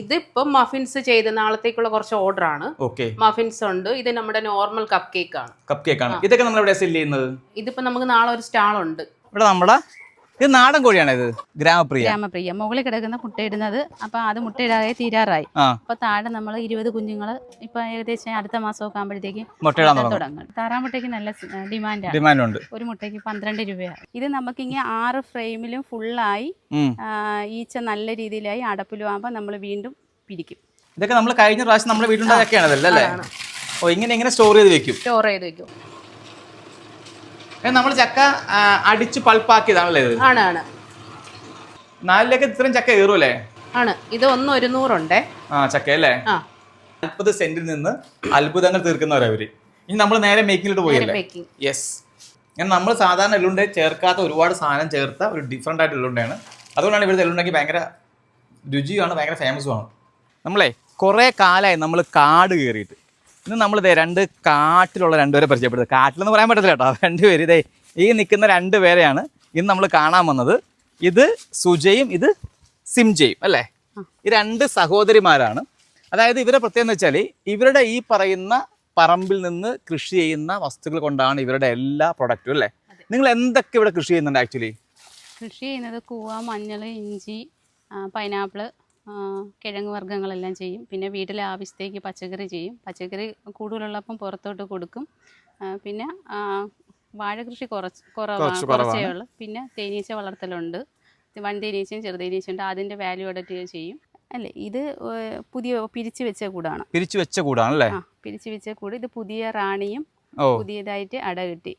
ഇതിപ്പം മഫിൻസ് ചെയ്ത് നാളത്തേക്കുള്ള കുറച്ച് ഓർഡർ ആണ്. ഓക്കെ, മഫിൻസ് ഉണ്ട്. ഇത് നമ്മുടെ നോർമൽ കപ്പ് കേക്ക് ആണ്. കപ്പ് കേക്ക് ആണ്. ഇതൊക്കെ നമ്മൾ എവിടെ സെല് ചെയ്യുന്നത്? ഇതിപ്പോ നമുക്ക് നാളെ ഒരു സ്റ്റാൾ ഉണ്ട്. ഇവിടെ നമ്മുടെ ഇത് നാടൻ കോഴിയാണ്. ഇത് ഗ്രാമപ്രിയ മുകളിൽ കിടക്കുന്ന മുട്ടയിടുന്നത്. അപ്പൊ അത് മുട്ടയിടാതെ തീരാറായി. അപ്പൊ താഴെ നമ്മൾ 20 കുഞ്ഞുങ്ങള് ഇപ്പൊ ഏകദേശം അടുത്ത മാസമൊക്കെ ആകുമ്പോഴത്തേക്ക് മുട്ടയിടാൻ തുടങ്ങും. താറാമുട്ടയ്ക്ക് നല്ല ഡിമാൻഡ്. ഒരു മുട്ടയ്ക്ക് 12 രൂപയാണ്. ഇത് നമുക്കിങ്ങനെ 6 ഫ്രെയിമിലും ഫുള്ളായി ഈച്ച നല്ല രീതിയിലായി അടപ്പിലും ആകുമ്പോൾ നമ്മൾ വീണ്ടും പിരിക്കും. ഇതൊക്കെ നമ്മൾ കഴിഞ്ഞ പ്രാവശ്യം നമ്മുടെ വീട്ടിലുണ്ടാക്കിയാണല്ലേ? ഓ, ഇങ്ങനെ സ്റ്റോർ ചെയ്ത് വെക്കും. നമ്മൾ ചക്ക അടിച്ച് പൾപ്പാക്കിയതാണല്ലേ ഇത്? ആണ്. 4 ഇത്രയും ചക്ക കയറുമല്ലേ? ആണ്. ഇത് 100 ഉണ്ട്. ചക്ക അല്ലേ? 40 സെന്റിൽ നിന്ന് അത്ഭുതങ്ങൾ തീർക്കുന്നവരവര്. ഇനി നമ്മൾ നേരെ മേക്കിങ്ങിലോട്ട് പോയല്ലേ? യെസ്. ഞാൻ നമ്മൾ സാധാരണ എള്ളുണ്ട ചേർക്കാത്ത ഒരുപാട് സാധനം ചേർത്ത ഒരു ഡിഫറെന്റ് ആയിട്ട് എള്ളുണ്ടയാണ്. അതുകൊണ്ടാണ് ഇവിടുത്തെ എള്ളുണ്ടാക്കി ഭയങ്കര രുചിയാണ്, ഭയങ്കര ഫേമസുമാണ്. നമ്മളെ കുറേ കാലമായി നമ്മൾ കാട് കയറിയിട്ട് ഇന്ന് നമ്മളിതേ 2 കാട്ടിലുള്ള 2 പേരെ പരിചയപ്പെടുന്നത്. കാട്ടിലെന്ന് പറയാൻ പറ്റത്തില്ല കേട്ടോ. 2 പേര് ഇതേ ഈ നിൽക്കുന്ന 2 പേരെയാണ് ഇന്ന് നമ്മൾ കാണാൻ വന്നത്. ഇത് സുജയും ഇത് സിംജയും അല്ലേ? ഈ 2 സഹോദരിമാരാണ്. അതായത് ഇവരുടെ പ്രത്യേകത എന്ന് വെച്ചാൽ ഇവരുടെ ഈ പറയുന്ന പറമ്പിൽ നിന്ന് കൃഷി ചെയ്യുന്ന വസ്തുക്കൾ കൊണ്ടാണ് ഇവരുടെ എല്ലാ പ്രൊഡക്റ്റും അല്ലേ? നിങ്ങൾ എന്തൊക്കെ ഇവിടെ കൃഷി ചെയ്യുന്നുണ്ട്? ആക്ച്വലി കൃഷി ചെയ്യുന്നത് കൂവ, മഞ്ഞൾ, ഇഞ്ചി, പൈനാപ്പിള്, കിഴങ്ങ് വർഗ്ഗങ്ങളെല്ലാം ചെയ്യും. പിന്നെ വീട്ടിലെ ആവശ്യത്തേക്ക് പച്ചക്കറി ചെയ്യും. പച്ചക്കറി കൂടുതലുള്ളപ്പം പുറത്തോട്ട് കൊടുക്കും. പിന്നെ വാഴ കൃഷി കുറച്ചേ ഉള്ളൂ. പിന്നെ തേനീച്ച വളർത്തലുണ്ട്. വൻതേനീച്ചയും ചെറുതേനീച്ചയുണ്ട്. അതിൻ്റെ വാല്യൂ അഡറ്റ് ചെയ്യും അല്ലേ? ഇത് പിരിച്ചു വെച്ച കൂടാണ്. പിരിച്ചു വെച്ച കൂട്. ഇത് പുതിയ റാണിയും പുതിയതായിട്ട് അട കിട്ടി.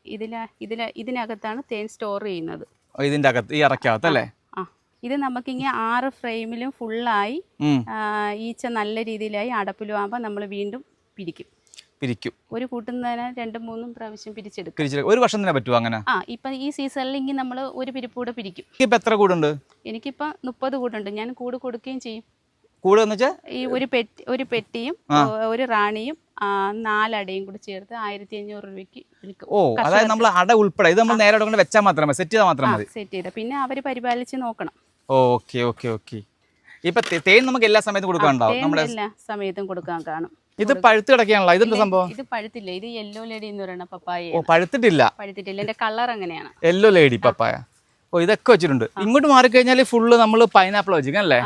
ഇതിനകത്താണ് തേൻ സ്റ്റോർ ചെയ്യുന്നത്. ഇതിന്റെ അകത്ത് ഈ അറക്കകത്തല്ലേ? ഇത് നമുക്കിങ്ങനെ 6 ഫ്രെയിമിലും ഫുള്ളായി ഈച്ച നല്ല രീതിയിലായി അടപ്പിലും ആകുമ്പോൾ നമ്മൾ വീണ്ടും പിരിക്കും. ഒരു കൂട്ടുന്നതിന് 2-3 പ്രാവശ്യം പിരിച്ചെടുക്കും. ഒരു വർഷം തന്നെ പറ്റുമോ അങ്ങനെ? ഇപ്പൊ ഈ സീസണിലെങ്കിൽ നമ്മൾ ഒരു പിരിപ്പൂടെ പിരിക്കും. ഇപ്പൊ എത്ര കൂടുണ്ട്? എനിക്കിപ്പോ 30 കൂടുണ്ട്. ഞാൻ കൂട് കൊടുക്കുകയും ചെയ്യും. കൂട് എന്ന് വെച്ചാൽ ഈ ഒരു പെട്ടിയും ഒരു റാണിയും 4 അടയും കൂടി ചേർത്ത് 1500 രൂപയ്ക്ക് വിൽക്കും. ഓ, അതായത് നമ്മൾ അട ഉൾപ്പെടെ ഇത് നമ്മൾ നേരെ വെച്ചാൽ മാത്രം മതി, സെറ്റ് ചെയ്താൽ മാത്രം മതി. സെറ്റ് ചെയ്ത പിന്നെ അവര് പരിപാലിച്ച് നോക്കണം. ഓക്കെ. ഇപ്പൊ തേൻ നമുക്ക് എല്ലാ സമയത്തും കൊടുക്കാനുണ്ടാവും? നമ്മുടെ എല്ലാ സമയത്തും കൊടുക്കാൻ കാണും. ഇത് പഴുത്ത് കിടക്കാണല്ലോ. ഇതെന്താ സംഭവം? ഇത് പഴുത്തില്ല. ഇത് യെല്ലോ ലേഡി എന്ന് പറയുന്ന പപ്പായ. ഓ, പഴുത്തിട്ടില്ല. എന്റെ കളർ അങ്ങനെയാണ്. യെല്ലോ ലേഡി പപ്പായ. ഓ, ഇതൊക്കെ വെച്ചിട്ടുണ്ട്. ഇങ്ങോട്ട് മാറിക്കഴിഞ്ഞാൽ ഫുള്ള് നമ്മൾ പൈനാപ്പിൾ വെച്ചിരിക്കല്ലേ?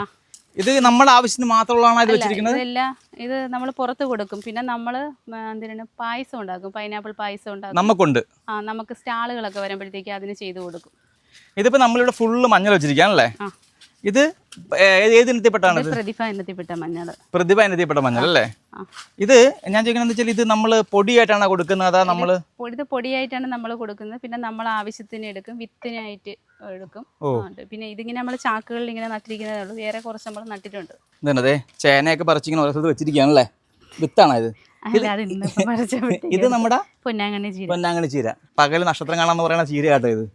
ഇത് നമ്മുടെ ആവശ്യത്തിന് മാത്രമുള്ളതാണ് ഇത് വെച്ചിരിക്കുന്നത്? ഇത് നമ്മൾ പുറത്ത് കൊടുക്കും. പിന്നെ നമ്മള് പായസം ഉണ്ടാക്കും. പൈനാപ്പിൾ പായസം ഉണ്ടാക്കും. നമുക്കുണ്ട്. നമുക്ക് സ്റ്റാളുകളൊക്കെ വരുമ്പോഴത്തേക്ക് അതിന് ചെയ്തു കൊടുക്കും. ഇതിപ്പോ നമ്മളിവിടെ ഫുള്ള് മഞ്ഞൾ വെച്ചിരിക്കാനല്ലേ? ഇത് ഏത് ഇനത്തിൽപ്പെട്ടാണ്? പ്രതിഭ ഇനത്തിൽപ്പെട്ട മഞ്ഞൾ അല്ലേ? ഇത് ഞാൻ ചോദിക്കുന്നത് വെച്ചാൽ ഇത് നമ്മൾ പൊടിയായിട്ടാണ് കൊടുക്കുന്നത്? അതാ നമ്മള് ഇത് പൊടിയായിട്ടാണ് നമ്മൾ കൊടുക്കുന്നത്. പിന്നെ നമ്മൾ ആവശ്യത്തിന് എടുക്കും, വിത്തിനായിട്ട് എടുക്കും. പിന്നെ ഇതിങ്ങനെ നമ്മൾ ചാക്കുകളിൽ ഇങ്ങനെ നട്ടിരിക്കുന്നതേ ഉള്ളൂ. വേറെ കുറച്ച് നമ്മൾ നട്ടിട്ടുണ്ട്. ഇതേ ചേനയൊക്കെ പറിച്ചിങ്ങനെ ഓരോ സ്ഥലത്ത് വെച്ചിരിക്കുകയാണല്ലേ? വിത്താണോ ഇത്? ഇത് നമ്മുടെ പൊന്നാങ്കണ്ണി ചീര. പകല് നക്ഷത്രം കാണാന്ന് പറയുന്ന ചീര കേട്ടോ ഇത്.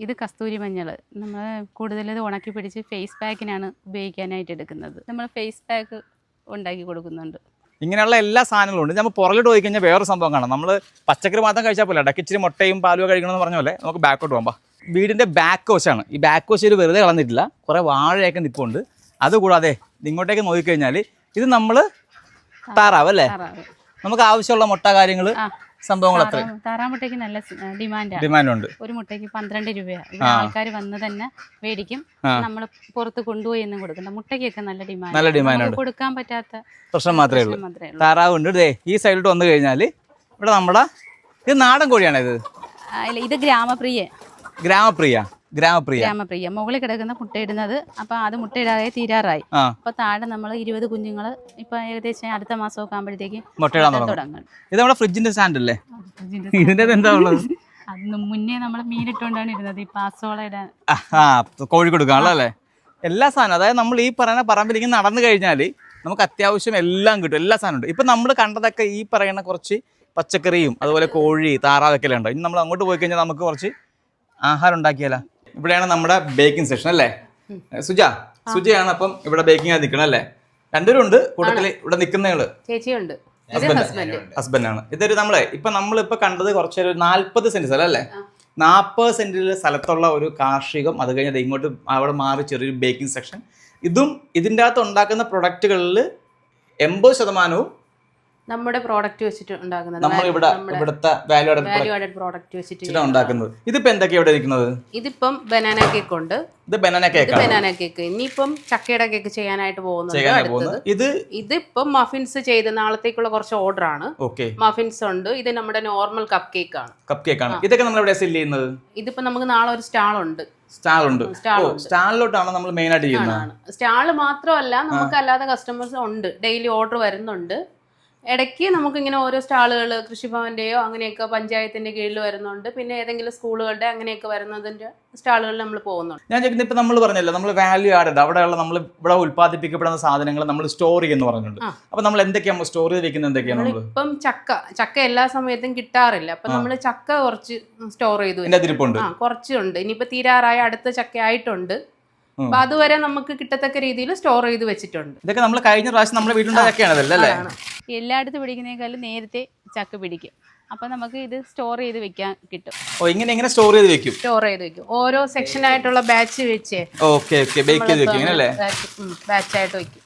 ഇത് കസ്തൂരി മഞ്ഞൾ. നമ്മൾ കൂടുതൽ ഇത് ഉണക്കി പിടിച്ച് ഫേസ് പാക്കിനാണ് ഉപയോഗിക്കാനായിട്ട് എടുക്കുന്നത്. നമ്മൾ ഫേസ് പാക്ക് ഉണ്ടാക്കി കൊടുക്കുന്നുണ്ട്. ഇങ്ങനെയുള്ള എല്ലാ സാധനങ്ങളും ഉണ്ട്. നമ്മൾ പുറകിലോട്ട് പോയി കഴിഞ്ഞാൽ വേറൊരു സംഭവം കാണാം. നമ്മൾ പച്ചക്കറി മാത്രം കഴിച്ചാൽ പോലെ ഇടയ്ക്ക് ഇച്ചിരി മുട്ടയും പാലും കഴിക്കണമെന്ന് പറഞ്ഞ പോലെ നമുക്ക് ബാക്കോട്ട് പോകാം. വീടിൻ്റെ ബാക്ക് വശമാണ്. ഈ ബാക്ക് വശം വെറുതെ കളഞ്ഞിട്ടില്ല, കുറേ വാഴയൊക്കെ നിൽപ്പുണ്ട്. അതുകൂടാതെ ഇങ്ങോട്ടേക്ക് നോക്കിക്കഴിഞ്ഞാൽ ഇത് നമ്മൾ താറാവ് അല്ലേ? നമുക്ക് ആവശ്യമുള്ള മുട്ട കാര്യങ്ങൾ സംഭവങ്ങൾ അത്ര. താറാമുട്ടയ്ക്ക് നല്ല ഡിമാൻഡ് ഉണ്ട്. ഒരു മുട്ടയ്ക്ക് 12 രൂപയാണ്. ആൾക്കാർ വന്ന് തന്നെ മേടിക്കും. നമ്മൾ പുറത്ത് കൊണ്ടുപോയി ഒന്നും കൊടുക്കണ്ട. മുട്ടയ്ക്കൊക്കെ നല്ല ഡിമാൻഡ്. കൊടുക്കാൻ പറ്റാത്ത പ്രശ്നം മാത്രമേ ഉള്ളൂ. താറാവ് ഉണ്ട്. ഈ സൈഡിലോട്ട് വന്നു കഴിഞ്ഞാൽ ഇവിടെ നമ്മുടെ ഇത് നാടൻ കോഴിയാണ്. ഇത് ഗ്രാമപ്രിയ മുകളിൽ കിടക്കുന്ന മുട്ടയിടുന്നത്. അപ്പൊ അത് മുട്ടയിടാതെ തീരാറായി. അപ്പൊ താഴെ നമ്മൾ 20 കുഞ്ഞുങ്ങള് ഇപ്പൊ ഏകദേശം അടുത്ത മാസമൊക്കെ ആകുമ്പോഴത്തേക്ക് മുട്ടയിടാൻ തുടങ്ങും. ഇത് നമ്മുടെ ഫ്രിഡ്ജിന്റെ സ്റ്റാൻഡ് അല്ലേ? ഇതിന്റെ എന്താ ഉള്ളത്? അന്ന് മുന്നേ നമ്മൾ മീനിട്ടുകൊണ്ടാണ് ഇരുന്നത്. ഈ പാസോള ഇടാൻ കോഴി കൊടുക്കാണല്ലേ? എല്ലാ സാധനം. അതായത് നമ്മൾ ഈ പറയുന്ന പറമ്പിലേക്ക് നടന്നു കഴിഞ്ഞാൽ നമുക്ക് അത്യാവശ്യം എല്ലാം കിട്ടും. എല്ലാ സാധനം ഉണ്ട്. ഇപ്പൊ നമ്മൾ കണ്ടതൊക്കെ ഈ പറയുന്ന കുറച്ച് പച്ചക്കറിയും അതുപോലെ കോഴി, താറാവൊക്കെ ഉണ്ട്. ഇനി നമ്മൾ അങ്ങോട്ട് പോയി കഴിഞ്ഞാൽ നമുക്ക് കുറച്ച് ആഹാരം ഉണ്ടാക്കിയാലോ. ഇവിടെയാണ് നമ്മുടെ ബേക്കിംഗ് സെഷൻ അല്ലേ? സുജയാണ് അപ്പം ഇവിടെ ബേക്കിംഗ് ആയി നിൽക്കണം അല്ലേ? 2 പേരും ഉണ്ട് കൂട്ടത്തില്. ഇവിടെ നിൽക്കുന്നയാള് ചേച്ചിയുണ്ട്, ഹസ്ബൻഡാണ്. ഇതൊരു നമ്മളിപ്പോ കണ്ടത് കുറച്ചൊരു 40 സെന്റ് സ്ഥലം അല്ലേ? 40 സെന്റിൽ സ്ഥലത്തുള്ള ഒരു കാർഷികം. അത് കഴിഞ്ഞാൽ ഇങ്ങോട്ട് അവിടെ മാറി ചെറിയൊരു ബേക്കിംഗ് സെക്ഷൻ. ഇതും ഇതിൻ്റെ അകത്ത് ഉണ്ടാക്കുന്ന പ്രൊഡക്റ്റുകളിൽ 80% നമ്മുടെ പ്രോഡക്റ്റ് വെച്ചിട്ട് ഉണ്ടാക്കുന്നത് നമ്മൾ ഇവിടുത്തെ വാല്യൂ ആഡഡ് പ്രോഡക്റ്റ് വെച്ചിട്ട് ഉണ്ടാക്കുന്നത്. ഇതിപ്പോ എന്തൊക്കെയാ ഇവിടെ ഇരിക്കുന്നത്? ഇതിപ്പം ബനാന കേക്ക് ഉണ്ട്. ഇത് ബനാന കേക്ക്. Banana cake. ഇനിയിപ്പം ചക്കയുടെ കേക്ക് ചെയ്യാനായിട്ട് പോകുന്നുണ്ട്. ഇതിപ്പം മഫിൻസ് ചെയ്ത് നാളത്തേക്കുള്ള കുറച്ച് ഓർഡർ ആണ്. മഫിൻസ് ഉണ്ട്. ഇത് നമ്മുടെ നോർമൽ കപ്പ് കേക്ക് ആണ്. കപ്പ് കേക്ക് ആണ്. ഇതൊക്കെ നമ്മൾ എവിടെ സെല് ചെയ്യുന്നത്? ഇതിപ്പോ നമുക്ക് നാളെ ഒരു സ്റ്റാൾ ഉണ്ട്. സ്റ്റാളിലോട്ടാണ് നമ്മൾ മെയിൻ ആയിട്ട് ചെയ്യുന്നത്. സ്റ്റാള് മാത്രമല്ല, നമുക്ക് അല്ലാതെ കസ്റ്റമേഴ്സ് ഉണ്ട്, ഡെയിലി ഓർഡർ വരുന്നുണ്ട്. ഇടയ്ക്ക് നമുക്കിങ്ങനെ ഓരോ സ്റ്റാളുകൾ കൃഷിഭവന്റെയോ അങ്ങനെയൊക്കെ പഞ്ചായത്തിന്റെ കീഴിൽ വരുന്നുണ്ട്. പിന്നെ ഏതെങ്കിലും സ്കൂളുകളുടെ അങ്ങനെയൊക്കെ വരുന്നതിന്റെ സ്റ്റാളുകളിൽ നമ്മൾ പോകുന്നുണ്ട്. ഞാൻ ചോദിക്കുന്നത്, ഇപ്പൊ നമ്മൾ പറഞ്ഞല്ലോ നമ്മൾ വാല്യൂ ആഡഡ്, അവിടെയുള്ള നമ്മൾ ഇവിടെ ഉത്പാദിപ്പിക്കപ്പെടുന്ന സാധനങ്ങൾ നമ്മൾ സ്റ്റോർ ചെയ്യുന്നു പറഞ്ഞിട്ടുണ്ട്. അപ്പൊ നമ്മൾ എന്തൊക്കെയാണ് സ്റ്റോർ ചെയ്ത് വെക്കുന്നത്? എന്തൊക്കെയാണ്? ഇപ്പം ചക്ക എല്ലാ സമയത്തും കിട്ടാറില്ല. അപ്പൊ നമ്മൾ ചക്ക കുറച്ച് സ്റ്റോർ ചെയ്തു കുറച്ചുണ്ട്. ഇനിയിപ്പോ തീരാറായ അടുത്ത ചക്ക ആയിട്ടുണ്ട്. അപ്പൊ അതുവരെ നമുക്ക് കിട്ടത്തക്ക രീതിയിൽ സ്റ്റോർ ചെയ്ത് വെച്ചിട്ടുണ്ട്. ഇതൊക്കെ നമ്മൾ കഴിഞ്ഞ പ്രാവശ്യം നമ്മുടെ വീട്ടിലുണ്ടാക്കിയാണല്ലേ? എല്ലായിടത്തും പിടിക്കുന്നേക്കാളും നേരത്തെ ചക്ക പിടിക്കും. അപ്പൊ നമുക്ക് ഇത് സ്റ്റോർ ചെയ്ത് വെക്കാൻ കിട്ടും. ഇങ്ങനെ സ്റ്റോർ ചെയ്ത് വെക്കും. ഓരോ സെക്ഷൻ ആയിട്ടുള്ള ബാച്ച് വെച്ച് ബാച്ച് ആയിട്ട് വെക്കും.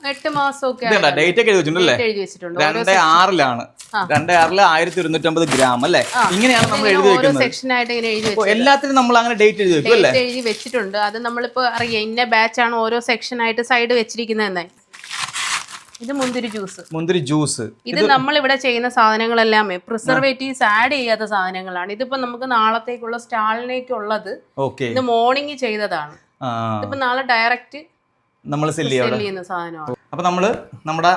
8 മാസമൊക്കെ ഡേറ്റ് ഒക്കെ എഴുതി വെച്ചിട്ടുണ്ട്. 2/6 1250 ഗ്രാം അല്ലേ? ഇങ്ങനെയാണ് നമ്മൾ എഴുതി വെക്കുന്നത്. സെക്ഷനായിട്ട് ഇങ്ങനെ എഴുതി എല്ലാത്തിനും നമ്മൾ അങ്ങനെ ഡേറ്റ് എഴുതി വെക്കും അല്ലേ? എഴുതി വെച്ചിട്ടുണ്ട്. അത് നമ്മളിപ്പോ അറിയാം ഇന്ന ബാച്ചാണ് ഓരോ സെക്ഷനായിട്ട് സൈഡ് വെച്ചിരിക്കുന്നതെന്നായി. ഇത് മുന്തിരി ജ്യൂസ്. ഇത് നമ്മൾ ഇവിടെ ചെയ്യുന്ന സാധനങ്ങളെല്ലാമേ പ്രിസർവേറ്റീവ്സ് ആഡ് ചെയ്യാത്ത സാധനങ്ങളാണ്. ഇതിപ്പോ നമുക്ക് നാളത്തേക്കുള്ള സ്റ്റാളിലേക്കുള്ളത്. ഇത് മോർണിംഗ് ചെയ്തതാണ്. ഇതിപ്പോ നാളെ ഡയറക്റ്റ് നമ്മൾ സെല്ല് ചെയ്യുന്ന സാധനമാണ്. അപ്പൊ നമ്മുടെ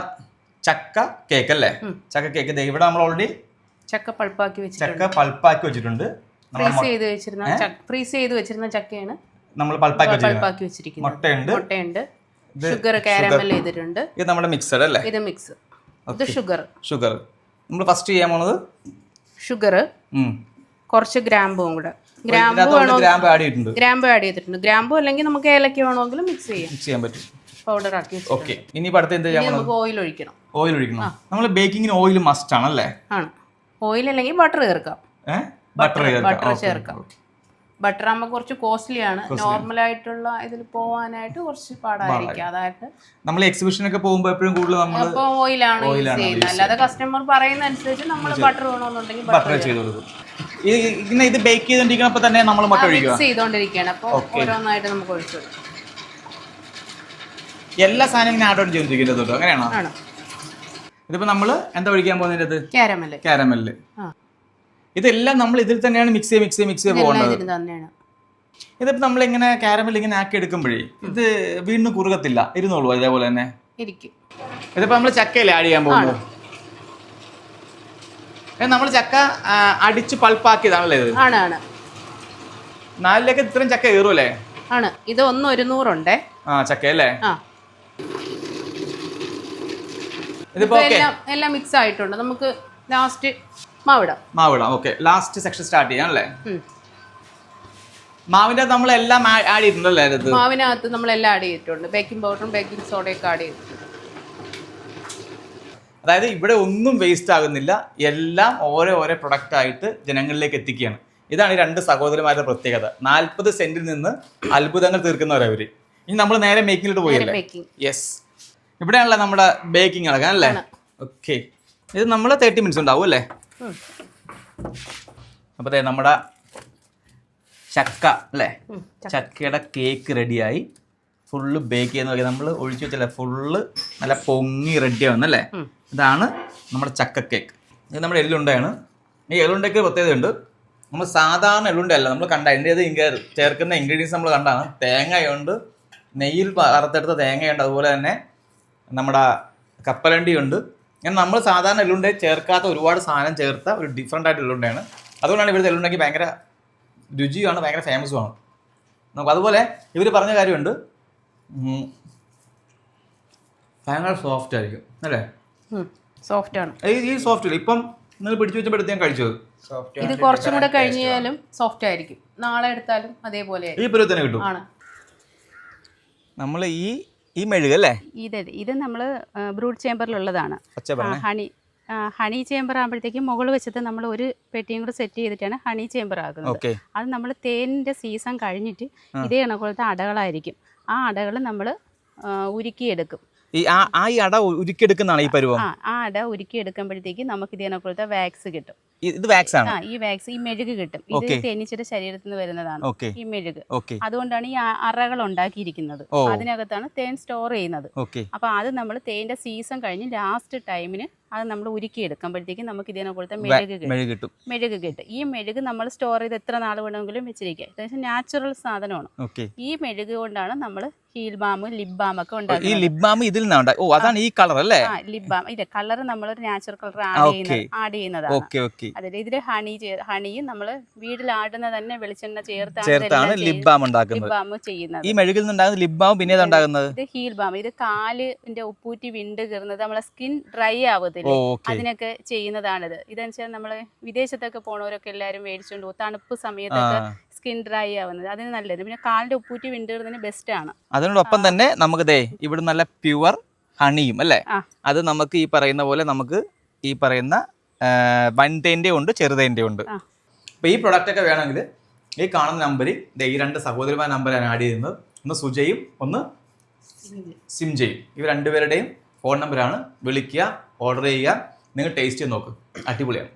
ചക്ക കേക്ക് അല്ലേ? ചക്ക കേക്ക് ഇവിടെ നമ്മൾ ഓൾറെഡി ചക്ക പൾപ്പാക്കി വെച്ചിട്ടുണ്ട്. ഫ്രീസ് ചെയ്ത് വെച്ചിരുന്ന ചക്കയാണ് നമ്മൾ പൾപ്പാക്കി വെച്ചിരിക്കുന്നത്. മുട്ടയുണ്ട്. ഷുഗർ കാരമൽ ചെയ്തിട്ടുണ്ട്. ഇത് നമ്മുടെ മിക്സഡ് അല്ലേ? ഇത് മിക്സ്. ഇത് ഷുഗർ. നമ്മൾ ഫസ്റ്റ് ചെയ്യാൻ പോണത് ഷുഗർ, കുറച്ച് ഗ്രാമ്പും കൂടെ. ഗ്രാമ്പു ആഡ് ചെയ്തിട്ടുണ്ട്. ഗ്രാമ്പു അല്ലെങ്കിൽ നമുക്ക് ഏലക്ക വേണമെങ്കിലും മിക്സ് ചെയ്യാൻ പറ്റും. പൗഡർ ആക്കി. ഓക്കെ. ഇനി അടുത്ത് എന്താ ചെയ്യാൻ? നമുക്ക് ഓയിൽ ഒഴിക്കണം. നമ്മൾ ബേക്കിങ്ങിന് ഓയിൽ മസ്റ്റ് ആണ് അല്ലേ? ആണ്. ഓയിൽ അല്ലെങ്കിൽ ബട്ടർ ചേർക്കാം. ബട്ടർ ചേർക്കാം. ബട്ടർ ആകുമ്പോൾ കുറച്ച് കോസ്റ്റ്ലി ആണ്. നോർമൽ ആയിട്ടുള്ള ഇതിൽ പോവാനായിട്ട് കുറച്ച് പാടായിരിക്കും. അതായത് നമ്മൾ എക്സിബിഷനൊക്കെ പോകുമ്പോൾ എപ്പോഴും കൂടുതൽ നമ്മൾ ഓയിലാണ് യൂസ് ചെയ്യുന്നത്. അല്ലാതെ കസ്റ്റമർ പറയുന്ന അനുസരിച്ച് നമ്മൾ ബട്ടർ വേണമെന്നുണ്ടെങ്കിൽ ബട്ടർ ചെയ്ത് കൊടുക്കും. ഇത് ബേക്ക് ചെയ്തോണ്ടിരിക്കുന്നപ്പോൾ തന്നെ നമ്മൾ മിക്സ് ചെയ്തോണ്ടിരിക്കുകയാണ്. അപ്പോൾ ഓരോന്നായിട്ട് നമുക്ക് ഒഴിച്ചു കൊടുക്കും. എല്ലാ സാധനവും ആഡ് ഓൺ ചെയ്തിരിക്കുന്നത് അങ്ങനെയാണോ? ഇതിപ്പോ നമ്മൾ എന്താ ഒഴിക്കാൻ പോകുന്നത്? കാരമല്. ഇതെല്ലാം നമ്മൾ ഇതിൽ തന്നെയാണ് മിക്സ് ചെയ്ത് പോകുന്നത്. ഇതിപ്പോ നമ്മൾ ഇങ്ങനെ കാരമൽ ഇങ്ങനെ ആക്കി എടുക്കുമ്പോഴേ ഇത് വീണ്ടും കുറുകത്തില്ല, ഇരുന്നോളൂ അതേപോലെ തന്നെ. ഇതിപ്പോ നമ്മൾ ചക്കയിലെ ആഡ് ചെയ്യാൻ പോകുന്നത്. നമ്മൾ ചക്ക അടിച്ച് പൾപ്പാക്കിയതാണല്ലേ ഇത്? 4 ഇത്രയും ചക്ക കയറുമല്ലേ? ആണ്. ഇത് 100 ഉണ്ടേ ചക്കയല്ലേ? ഇതിപ്പോ എല്ലാം മിക്സ് ആയിട്ടുണ്ട്. നമുക്ക് ലാസ്റ്റ് മാവിടാം. ഓക്കെ. ലാസ്റ്റ് സെക്ഷൻ സ്റ്റാർട്ട് ചെയ്യാം അല്ലേ? മാവിന്റെ നമ്മൾ എല്ലാം ആഡ് ചെയ്തിട്ടുണ്ടല്ലേ? മാവിനകത്ത് നമ്മൾ എല്ലാം ആഡ് ചെയ്തിട്ടുണ്ട്. ബേക്കിംഗ് പൗഡറും ബേക്കിംഗ് സോഡയൊക്കെ ആഡ് ചെയ്തിട്ടുണ്ട്. അതായത് ഇവിടെ ഒന്നും വേസ്റ്റ് ആകുന്നില്ല. എല്ലാം ഓരോ പ്രൊഡക്റ്റ് ആയിട്ട് ജനങ്ങളിലേക്ക് എത്തിക്കുകയാണ്. ഇതാണ് ഈ 2 സഹോദരന്മാരുടെ പ്രത്യേകത. 40 സെന്റിൽ നിന്ന് അത്ഭുതങ്ങൾ തീർക്കുന്നവരവര്. ഇനി നമ്മൾ നേരെ മേക്കിങ്ങിലോട്ട് പോയല്ലേ? യെസ്. ഇവിടെയാണല്ലോ നമ്മുടെ ബേക്കിംഗ് നടക്കാൻ അല്ലേ? ഓക്കെ. ഇത് നമ്മൾ 30 മിനിറ്റ്സ് ഉണ്ടാവും അല്ലേ? അപ്പൊ നമ്മുടെ ചക്ക അല്ലേ? ചക്കയുടെ കേക്ക് റെഡിയായി. ഫുള്ള് ബേക്ക് ചെയ്യുന്ന നോക്കി നമ്മൾ ഒഴിച്ചു വെച്ചല്ലേ? ഫുള്ള് നല്ല പൊങ്ങി റെഡി ആവുന്നല്ലേ? ഇതാണ് നമ്മുടെ ചക്ക കേക്ക്. ഇത് നമ്മുടെ എള്ളുണ്ടയാണ്. ഈ എള്ളുണ്ടയ്ക്ക് പ്രത്യേകതയുണ്ട്. നമ്മൾ സാധാരണ എള്ളുണ്ടല്ല നമ്മൾ കണ്ട അതിൻ്റെ ചേർക്കുന്ന ഇൻഗ്രീഡിയൻസ് നമ്മൾ കണ്ടാണ്. തേങ്ങയുണ്ട്, നെയ്യിൽ വറുത്തെടുത്ത തേങ്ങയുണ്ട്, അതുപോലെ തന്നെ നമ്മുടെ കപ്പലണ്ടിയുണ്ട്. അങ്ങനെ നമ്മൾ സാധാരണ എള്ളുണ്ട ചേർക്കാത്ത ഒരുപാട് സാധനം ചേർത്ത ഒരു ഡിഫറെൻ്റ് ആയിട്ട് എള്ളുണ്ടയാണ്. അതുകൊണ്ടാണ് ഇവിടുത്തെ എള്ളുണ്ടെങ്കിൽ ഭയങ്കര രുചിയാണ്, ഭയങ്കര ഫേമസുമാണ്. നമുക്ക് അതുപോലെ ഇവർ പറഞ്ഞ കാര്യമുണ്ട്, ഭയങ്കര സോഫ്റ്റ് ആയിരിക്കും അല്ലേ? സോഫ്റ്റ് ആണ്. ഈ സോഫ്റ്റ് ഇല്ല. ഇപ്പം നിങ്ങൾ പിടിച്ചു വെച്ചപ്പോൾ ഞാൻ കഴിച്ചത് ഇത് കുറച്ചും കൂടെ കഴിഞ്ഞാലും സോഫ്റ്റ് ആയിരിക്കും. നാളെ എടുത്താലും അതേപോലെ ഈ പരുവ തന്നെ കിട്ടും. നമ്മൾ ഈ മെഴുകല്ലേ? ഇത് നമ്മൾ ബ്രൂഡ് ചേമ്പറിലുള്ളതാണ്. ഹണി ചേമ്പർ ആകുമ്പോഴത്തേക്കും മുകൾ വെച്ചത് നമ്മൾ ഒരു പെട്ടിയും കൂടെ സെറ്റ് ചെയ്തിട്ടാണ് ഹണി ചേമ്പർ ആകുന്നത്. അത് നമ്മൾ തേനിൻ്റെ സീസൺ കഴിഞ്ഞിട്ട് ഇതേ കണക്കുപോലത്തെ അടകളായിരിക്കും. ആ അടകൾ നമ്മൾ ഉരുക്കിയെടുക്കും. ഈ അട ഉരുക്കിയെടുക്കുന്നതാണ് ഈ പരുവം. ആ അട ഉരുക്കിയെടുക്കുമ്പോഴത്തേക്ക് നമുക്ക് ഇതിനെക്കുറിച്ച് വാക്സ് കിട്ടും. ഇത് വാക്സ് ആണ്. ഈ വാക്സ്, ഈ മെഴുക് കിട്ടും. ഇത് തേനീച്ചയുടെ ശരീരത്തിൽ നിന്ന് വരുന്നതാണ് ഈ മെഴുക്. അതുകൊണ്ടാണ് ഈ അറകൾ ഉണ്ടാക്കിയിരിക്കുന്നത്. അതിനകത്താണ് തേൻ സ്റ്റോർ ചെയ്യുന്നത്. അപ്പൊ അത് നമ്മൾ തേന്റെ സീസൺ കഴിഞ്ഞ് ലാസ്റ്റ് ടൈമിന് അത് നമ്മൾ ഉരുക്കി എടുക്കുമ്പോഴത്തേക്കും നമുക്ക് ഇതിനെക്കുറിച്ച് മെഴുക് കിട്ടും. ഈ മെഴുക് നമ്മൾ സ്റ്റോർ ചെയ്ത് എത്ര നാൾ വേണമെങ്കിലും വെച്ചിരിക്കുക. അത്യാവശ്യം നാച്ചുറൽ സാധനമാണ്. ഈ മെഴുക് കൊണ്ടാണ് നമ്മൾ ഹീൽ ബാം, ലിപ് ബാം ഒക്കെ ഉണ്ടാക്കുന്നത്. ഈ ലിപ് ബാം ഇതിൽ നിന്നാണ്. ഓ, അതാണ് ഈ കളർ അല്ലേ? Lip balm. ഇത് കളർ നമ്മളൊരു നാച്ചുറൽ കളർ ആഡ് ചെയ്യുന്നതാണ്. അതായത് ഇതില് ഹണിയും നമ്മൾ വീട്ടിൽ ആടുന്ന തന്നെ വെളിച്ചെണ്ണ ചേർത്താണ് ലിപ് ബാം ചെയ്യുന്നത്. ഈ മെഴുകിൽ നിന്നുണ്ടാകുന്ന ലിപ് ബാം പിന്നെ ഉണ്ടാകുന്നത് ഇത് ഹീൽ ബാം. ഇത് കാലിന്റെ ഉപ്പൂറ്റി വിണ്ട് കീറുന്നത്, നമ്മളെ സ്കിൻ ഡ്രൈ ആവത്തില്ല, അതിനൊക്കെ ചെയ്യുന്നതാണിത്. ഇതെന്ന് വെച്ചാൽ നമ്മള് വിദേശത്തൊക്കെ പോണവരൊക്കെ എല്ലാവരും മേടിച്ചോണ്ട് പോകും. തണുപ്പ് സമയത്തൊക്കെ സ്കിൻ ഡ്രൈ ആവുന്നത് അതിന് നല്ലത്. പിന്നെ കാലിന്റെ ഉപ്പൂറ്റി വിണ്ട് കീറുന്നതിന് ബെസ്റ്റ് ആണ്. അതിനോടൊപ്പം തന്നെ നമുക്ക് ഇവിടെ നല്ല പ്യുവർ ഹണിയും അല്ലേ, അത് നമുക്ക് ഈ പറയുന്ന പോലെ നമുക്ക് ഈ പറയുന്ന വൻതേൻ്റെ ഉണ്ട്, ചെറുതേൻ്റെ ഉണ്ട്. അപ്പോൾ ഈ പ്രൊഡക്റ്റ് ഒക്കെ വേണമെങ്കിൽ ഈ കാണുന്ന നമ്പറിൽ ഈ 2 സഹോദരിമാർ നമ്പറാണ് ആഡ് ചെയ്യുന്നത്. ഒന്ന് സുജയും ഒന്ന് സിംജയും. ഇവർ 2 പേരുടെയും ഫോൺ നമ്പറാണ്. വിളിക്കുക, ഓർഡർ ചെയ്യുക, നിങ്ങൾ ടേസ്റ്റ് ചെയ്ത് നോക്ക്, അടിപൊളിയാണ്.